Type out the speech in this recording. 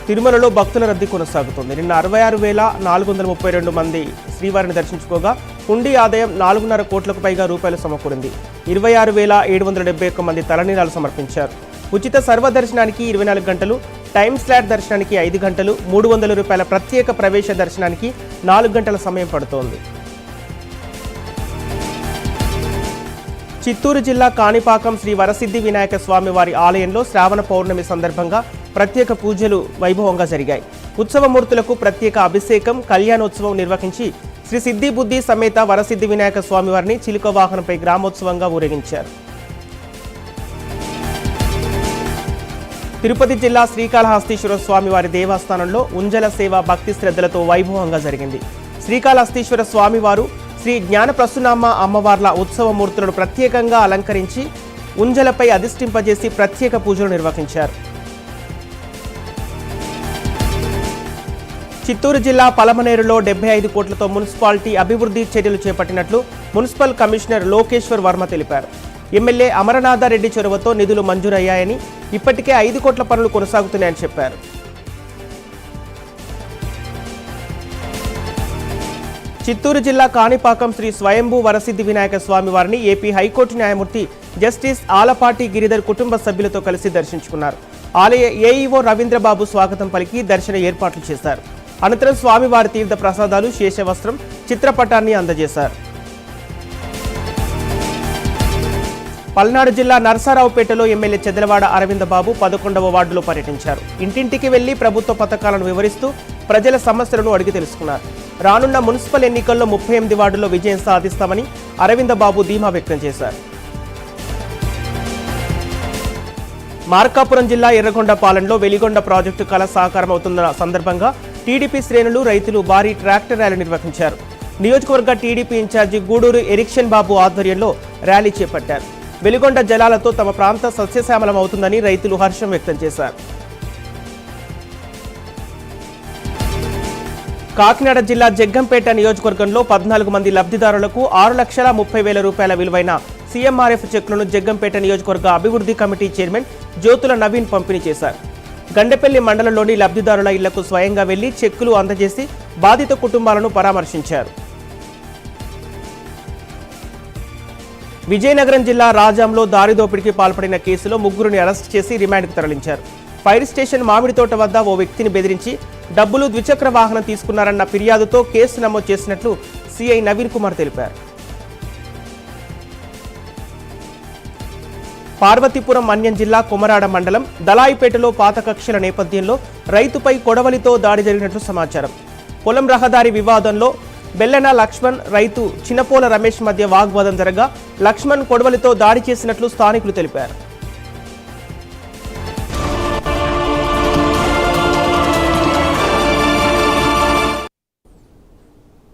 తిరుమలలో భక్తుల రద్దీ కొనసాగుతుంది. నిన్న 66,432 మంది శ్రీవారిని దర్శించుకోగా హుండీ ఆదాయం 4.5 కోట్లకు పైగా రూపాయలు సమకూరింది. 26,771 మంది తలనీలాలు సమర్పించారు. ఉచిత సర్వదర్శనానికి 24 గంటలు, టైమ్ స్లాట్ దర్శనానికి 5 గంటలు, 300 రూపాయల ప్రత్యేక ప్రవేశ దర్శనానికి 4 గంటల సమయం పడుతోంది. చిత్తూరు జిల్లా కాణిపాకం శ్రీ వరసిద్ధి వినాయక స్వామి వారి ఆలయంలో శ్రావణ పౌర్ణమి సందర్భంగా ప్రత్యేక పూజలు వైభవంగా జరిగాయి. ఉత్సవమూర్తులకు ప్రత్యేక అభిషేకం, కళ్యాణోత్సవం నిర్వహించి శ్రీ సిద్ధి బుద్ధి సమేత వరసిద్ధి వినాయక స్వామి వారిని చిలుక వాహనంపై గ్రామోత్సవంగా ఊరేగించారు. తిరుపతి జిల్లా శ్రీకాళహస్తీశ్వర స్వామి వారి దేవస్థానంలో ఉంజల సేవ భక్తి శ్రద్ధలతో వైభవంగా జరిగింది. శ్రీకాళహస్తీశ్వర స్వామివారు శ్రీ జ్ఞానప్రసూనాంబ అమ్మవార్ల ఉత్సవమూర్తులను ప్రత్యేకంగా అలంకరించి ఉంజలపై అధిష్ఠింపజేసి ప్రత్యేక పూజలు నిర్వహించారు. చిత్తూరు జిల్లా పలమనేరులో 75 కోట్లతో మున్సిపాలిటీ అభివృద్ధి చర్యలు చేపట్టినట్లు మున్సిపల్ కమిషనర్ లోకేశ్వర్ వర్మ తెలిపారు. ఎమ్మెల్యే అమరనాథరెడ్డి చొరవతో నిధులు మంజూరయ్యాయని, ఇప్పటికే 5 కోట్ల పనులు కొనసాగుతున్నాయని చెప్పారు. చిత్తూరు జిల్లా కాణిపాకం శ్రీ స్వయంభూ వరసిద్ధి వినాయక స్వామి వారిని ఏపీ హైకోర్టు న్యాయమూర్తి జస్టిస్ ఆలపాటి గిరిధర్ కుటుంబ సభ్యులతో కలిసి దర్శించుకున్నారు. ఆలయ ఏఈఓ రవీంద్రబాబు స్వాగతం పలికి దర్శన ఏర్పాట్లు చేశారు. అనంతరం స్వామివారి తీర్థ ప్రసాదాలు, శేషవస్త్రం, చిత్రపటాన్ని అందజేశారు. పల్నాడు జిల్లా నరసరావుపేటలో ఎమ్మెల్యే చెదలవాడ అరవిందబాబు 11వ వార్డులో పర్యటించారు. ఇంటింటికి వెళ్లి ప్రభుత్వ పథకాలను వివరిస్తూ ప్రజల సమస్యలను అడిగి తెలుసుకున్నారు. రానున్న మున్సిపల్ ఎన్నికల్లో 38 వార్డుల్లో విజయం సాధిస్తామని అరవిందబాబు ధీమా వ్యక్తం చేశారు. మార్కాపురం జిల్లా ఎర్రగొండపాలెంలో వెలిగొండ ప్రాజెక్టు కళ సాకారమవుతున్న సందర్భంగా టీడీపీ శ్రేణులు, రైతులు భారీ ట్రాక్టర్ ర్యాలీ నిర్వహించారు. నియోజకవర్గ టీడీపీ ఇన్ఛార్జి గూడూరు ఎరిక్షన్ బాబు ఆధ్వర్యంలో ర్యాలీ చేపట్టారు. వెలిగొండ జలాలతో తమ ప్రాంతం సస్యశ్యామలం అవుతుందని రైతులు హర్షం వ్యక్తం చేశారు. కాకినాడ జిల్లా జగ్గంపేట నియోజకవర్గంలో 14 మంది లబ్ధిదారులకు 6,30,000 రూపాయల విలువైన సీఎంఆర్ఎఫ్ చెక్కులను జగ్గంపేట నియోజకవర్గ అభివృద్ధి కమిటీ చైర్మన్ జ్యోతుల నవీన్ పంపిణీ చేశారు. గండెపల్లి మండలంలోని లబ్ధిదారుల ఇళ్లకు స్వయంగా వెళ్లి చెక్కులు అందజేసి బాధిత కుటుంబాలను పరామర్శించారు. విజయనగరం జిల్లా రాజాంలో దారిదోపిడికి పాల్పడిన కేసులో 3గురిని అరెస్ట్ చేసి రిమాండ్కు తరలించారు. ఫైర్ స్టేషన్ మామిడితోట వద్ద ఓ వ్యక్తిని బెదిరించి డబ్బులు, ద్విచక్ర వాహనం తీసుకున్నారన్న ఫిర్యాదుతో కేసు నమోదు చేసినట్లు సిఐ నవీన్ కుమార్ తెలిపారు. పార్వతీపురం మన్యం జిల్లా కొమరాడ మండలం దలాయిపేటలో పాత కక్షల నేపథ్యంలో రైతుపై కొడవలితో దాడి జరిగినట్లు సమాచారం. పొలం రహదారి వివాదంలో బెల్లన లక్ష్మణ్, రైతు చిన్నపోల రమేష్ మధ్య వాగ్వాదం జరగా లక్ష్మణ్ కొడవలితో దాడి చేసినట్లు స్థానికులు తెలిపారు.